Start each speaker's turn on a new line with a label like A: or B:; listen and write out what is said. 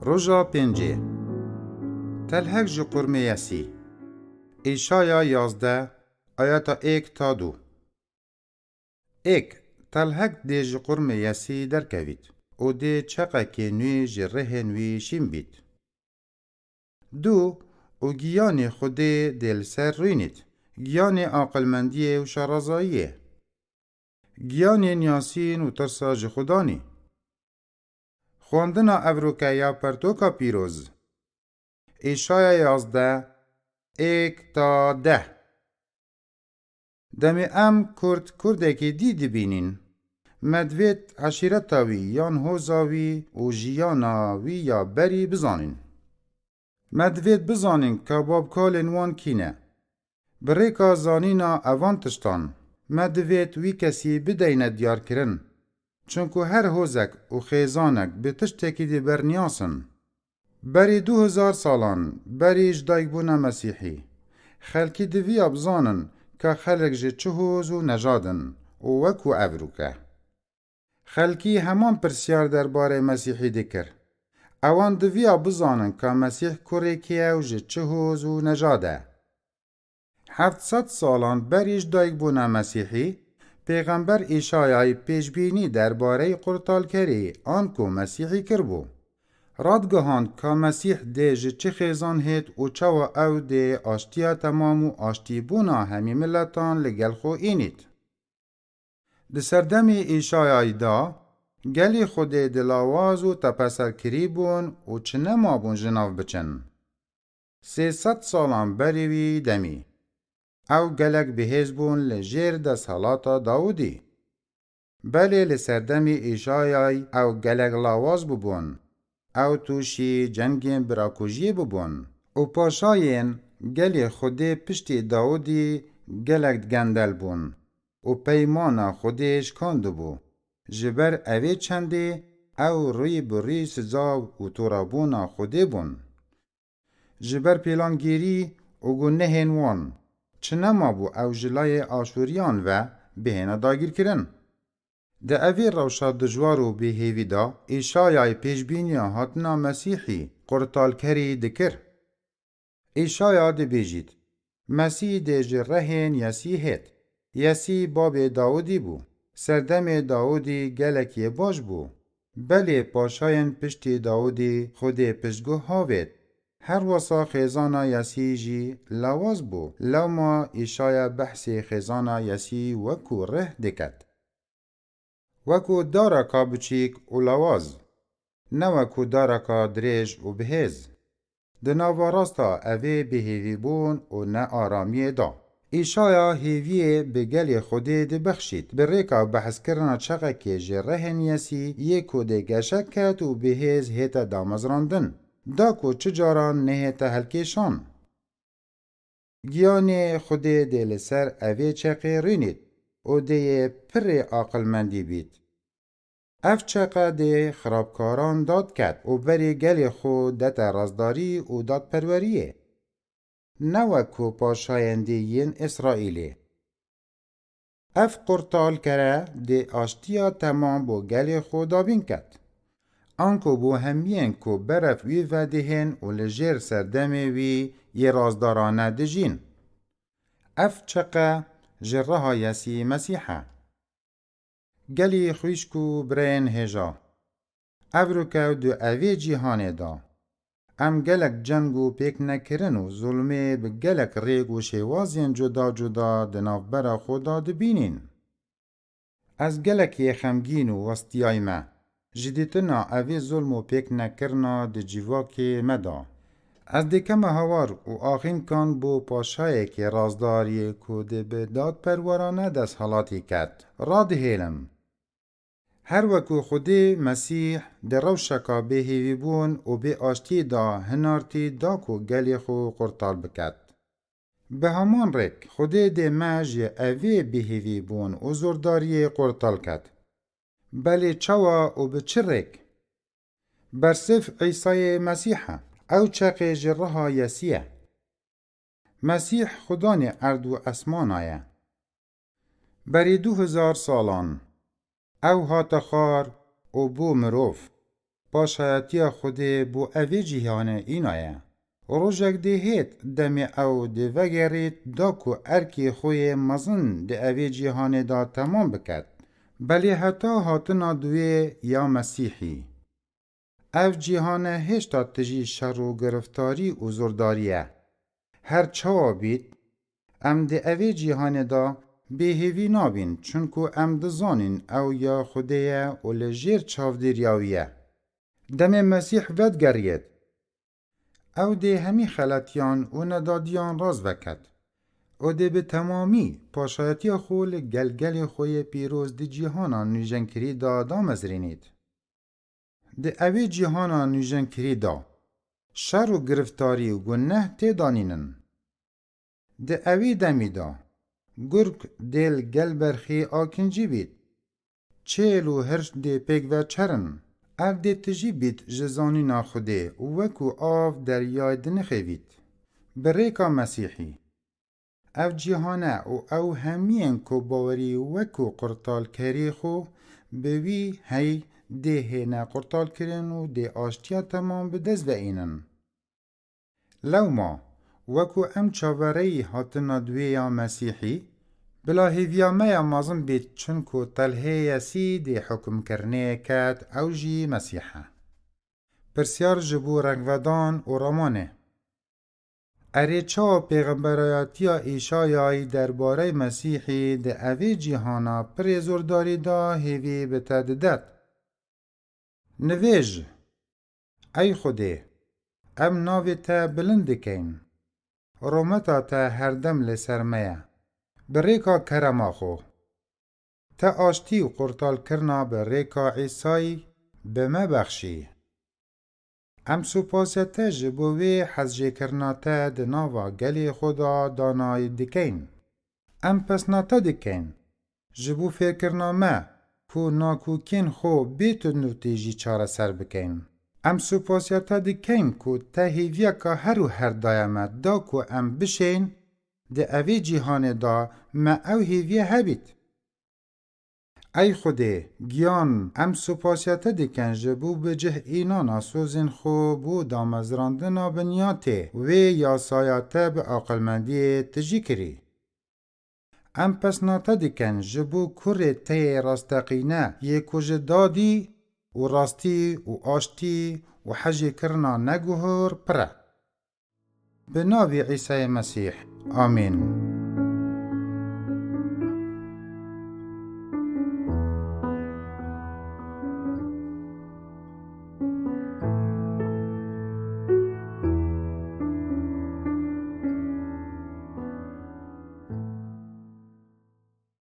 A: روژا پنجه تلهک جو قرمه یسی ایشایا 11 آیات 1 تا 2 تلهک دی جو قرمه یسی در کوید او دی چقه که نوی جره نوی شیم بید. 2 او گیان خود دل سر روینید، گیان عقلمندی و شرازاییه، گیان نیاسین و ترساج خدانی. خواندنا ابروکیا پرتوکا پیروز ایشایا 11 1 تا 10 دمی کرده که دیدی بینین مدوید عشیرتاوی یان هوزاوی و جیاناوی یا بری بزانین. مدوید بزانین که بابکالین وان کینه بریکا زانینا اوان تشتان مدوید وی کسی بدین دیار کرن چونکو هر هوزک و خیزانک به تشتکی دی برنیاسن. بری 2000 سالان بریش دایگبونا مسیحی خلکی دوی ابزانن که خلق جه چه هوز و نجادن و وکو ابروکه. خلکی همان پرسیار درباره مسیحی دکر اوان دوی ابزانن که مسیح کوری کیه و جه چه هوز و نجاده. 700 سالان بریش دایگبونا مسیحی پیغمبر ایشایای پیشبینی درباره قرطالکری آنکو مسیحی کربو. رادگهاند که مسیح دیج چه خیزان هید و چوا او دی آشتیا تمام و آشتی بونا همی ملتان لگل خو اینید. ده سردمی ایشایای دا گلی خود دلاواز و تپسر کری بون و چنه ما بون جناف بچن. 300 سالان بریوی دمی او گلک بهیز بون لجیر ده سالاتا داودی. بله لسردمی ایشایای او گلک لاواز ببون او توشی جنگین براکوژی ببون و پاشاین گلی خودی پشتی داودی گلک گندل بون و پیمانا خودیش کاندو بو جبر اوی چندی او روی بری سزا و تورابونا خودی بون جبر پیلانگیری و گنهین وان چنما بو او جلای آشوریان و بهینا داگیر کرن. ده اوی روشا دجوار و بهیوی دا ایشایای پیشبینیا هاتنا مسیحی قرطالکری دکر. ایشایا ده بیجید مسیح ده جرهن یسی هید. یسی باب داودی بو. سردم داودی گلکی باش بو. بله پاشاین پشتی داودی خود پشگو هاوید. هر وصا خیزانا یسی جی لواز بو. لوما ایشایا بحث خیزانا یسی وکو ره دکت. وکو دارکا بچیک و لواز نه وکو دارکا دریج و بهیز ده ناواراستا اوی بهیوی بون و نه آرامی دا. ایشایا هیویه به گلی خوده ده بخشید به ریکا بحث کرنا چقه که جره نیسی یکو ده گشک کت و بهیز هیتا دامزراندن دا کو چجاران نهیتا هلکیشان. گیان خوده ده لسر اوی چقه رینید او ده پر عقلمندی بید. اف چقه ده خرابکاران داد کد و بری گلی خود دت رازداری و داد پروریه. نوکو پاشایندی ین اسرائیلی. اف قرطال کره ده آشتیا تمام بو گلی خود دابین کد. آنکو بو همین کو برف وی و دهن و لجر سردمی وی یه رازدارانه دجین. اف چقه جره یسی مسیحه. گلی خویشکو برین هجا افروکو دو اوی جیهانه دا ام گلک جنگو پیک نکرن و ظلمه به گلک ریگ و شیوازین جدا جدا دناف برا خدا دبینین. از گلک خمگین و وستیای ما جدیتنا اوی ظلم و پیک نکرنا د جیواکی مدا. از دکم هوار و آخین کان بو پاشای که رازداری که ده به داد پرورانه دست حالاتی کد را ده هیلم. هر وکو خودی مسیح در روشکا به هیوی بون و به آشتی دا هنارتی دا کو گلی خو قرطال بکد. به همان رک خودی ده مج اوی به هیوی بون و زورداری قرطال کد. بلی چوا و به چه رک؟ برصف عیسی مسیحه او چاق جرها یسیه. مسیح خدان ارد و اسمان آیه. بری 2000 سالان او هات خار و بو مروف پاشایتی خود بو اوی جیهانه اینایه. روژک ده هیت دمی او ده وگرید دا کو ارکی خوی مزن ده اوی جیهانه دا تمام بکد. بلی حتی هاتنا دوی یا مسیحی. او جیهانه هشتا تجی شر و گرفتاری و زرداریه. هر چوا بید ام ده اوی جیهانه دا بهیوی نابین چونکو ام دزانین او یا خودیه و لجیر چاودیریاویه. دم مسیح ود گرید. او ده همی خلطیان و ندادیان راز وکد. او ده به تمامی پاشایتی خول گلگل خوی پیروز ده جیهانا نوژن کری دا مزرینید. ده اوی جیهانا نوژن کری دا شر و گرفتاری و گنه تی دانینن. ده اوی دمی دا گرگ دل گل برخی آکنجی بید. چیل و هرش ده پیگ و چرن. او ده تجی بید جزانی ناخوده و وکو آف دریای دنخوید. بریکا مسیحی. او جیهانه او همین کو باوری وکو قرطال کری خو بوی هی ده هنه قرطال کرن و ده آشتیا تمام بدز و اینن. لو ما وکو ام چاوری هاتنا دوی یا مسیحی بلا هیویا میا مازم بید چونکو تلهی یسی ده حکم کرنه کد او جی مسیحه. پرسیار جبو رنگودان و رامانه. اره چا پیغمبرایاتیا ایشایای درباره مسیحی ده اوی جیهانا پریزورداری دا هیوی بتددد. نویج ای خوده ام ناوی تا بلند کن. رومتا تا هردم لسرمه. بریکا کرماخو. تا آشتی و قرطال کرنا بریکا عیسای بما بخشی. ام سپاسیته جبوی حزجه کرناته دناوا گلی خدا دانای دکین. ام پس ناتا دکین. جبو فکرنامه کو ناکوکین خو بیتو نوتیجی چاره سر بکین. ام سپاسیته دکین کو تهیویا که هر دایمت دا کو ام بشین ده اوی جیهان دا ما او هیویا هبید. ای خوده گیان ام سپاسیته دکن جبو بجه اینانا سوزین خو بو دامزراندنا بنیاته و یا سایاته به عقلمندی تجی کری. ام پس ناتا دکن جبو کره تی راستقینه یکوش دادی و راستی و آشتی و حجی کرنا نگوهر پره. به ناوی عیسی مسیح آمین.